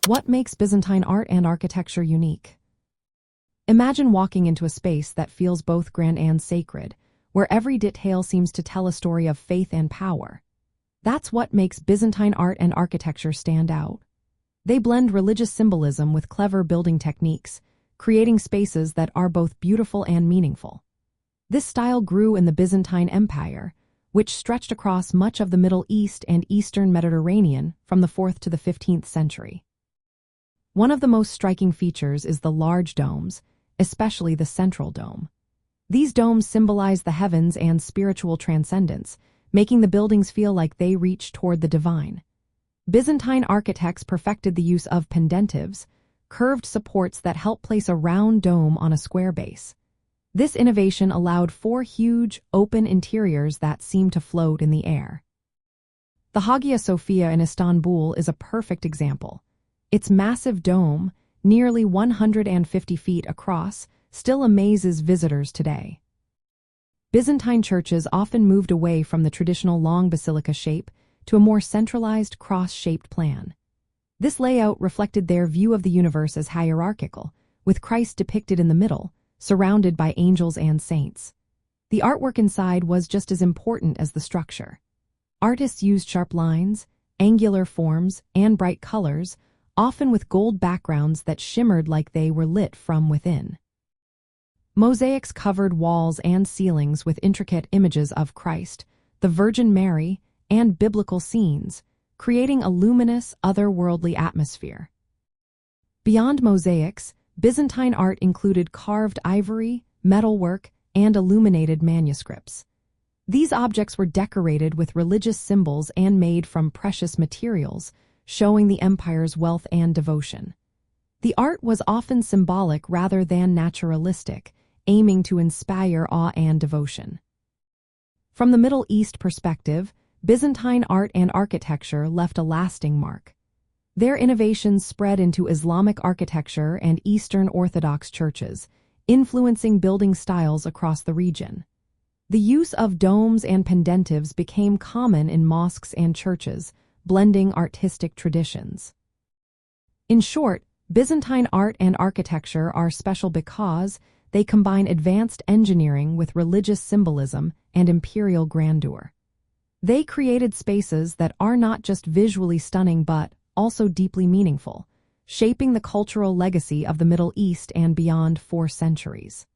What makes Byzantine art and architecture unique? Imagine walking into a space that feels both grand and sacred, where every detail seems to tell a story of faith and power. That's what makes Byzantine art and architecture stand out. They blend religious symbolism with clever building techniques, creating spaces that are both beautiful and meaningful. This style grew in the Byzantine Empire, which stretched across much of the Middle East and Eastern Mediterranean from the 4th to the 15th century. One of the most striking features is the large domes, especially the central dome. These domes symbolize the heavens and spiritual transcendence, making the buildings feel like they reach toward the divine. Byzantine architects perfected the use of pendentives, curved supports that help place a round dome on a square base. This innovation allowed 4 huge, open interiors that seem to float in the air. The Hagia Sophia in Istanbul is a perfect example. Its massive dome, nearly 150 feet across, still amazes visitors today. Byzantine churches often moved away from the traditional long basilica shape to a more centralized cross-shaped plan. This layout reflected their view of the universe as hierarchical, with Christ depicted in the middle, surrounded by angels and saints. The artwork inside was just as important as the structure. Artists used sharp lines, angular forms, and bright colors, often with gold backgrounds that shimmered like they were lit from within. Mosaics covered walls and ceilings with intricate images of Christ, the Virgin Mary, and biblical scenes, creating a luminous, otherworldly atmosphere. Beyond mosaics, Byzantine art included carved ivory, metalwork, and illuminated manuscripts. These objects were decorated with religious symbols and made from precious materials, showing the empire's wealth and devotion. The art was often symbolic rather than naturalistic, aiming to inspire awe and devotion. From the Middle East perspective, Byzantine art and architecture left a lasting mark. Their innovations spread into Islamic architecture and Eastern Orthodox churches, influencing building styles across the region. The use of domes and pendentives became common in mosques and churches, blending artistic traditions. In short, Byzantine art and architecture are special because they combine advanced engineering with religious symbolism and imperial grandeur. They created spaces that are not just visually stunning but also deeply meaningful, shaping the cultural legacy of the Middle East and beyond for centuries.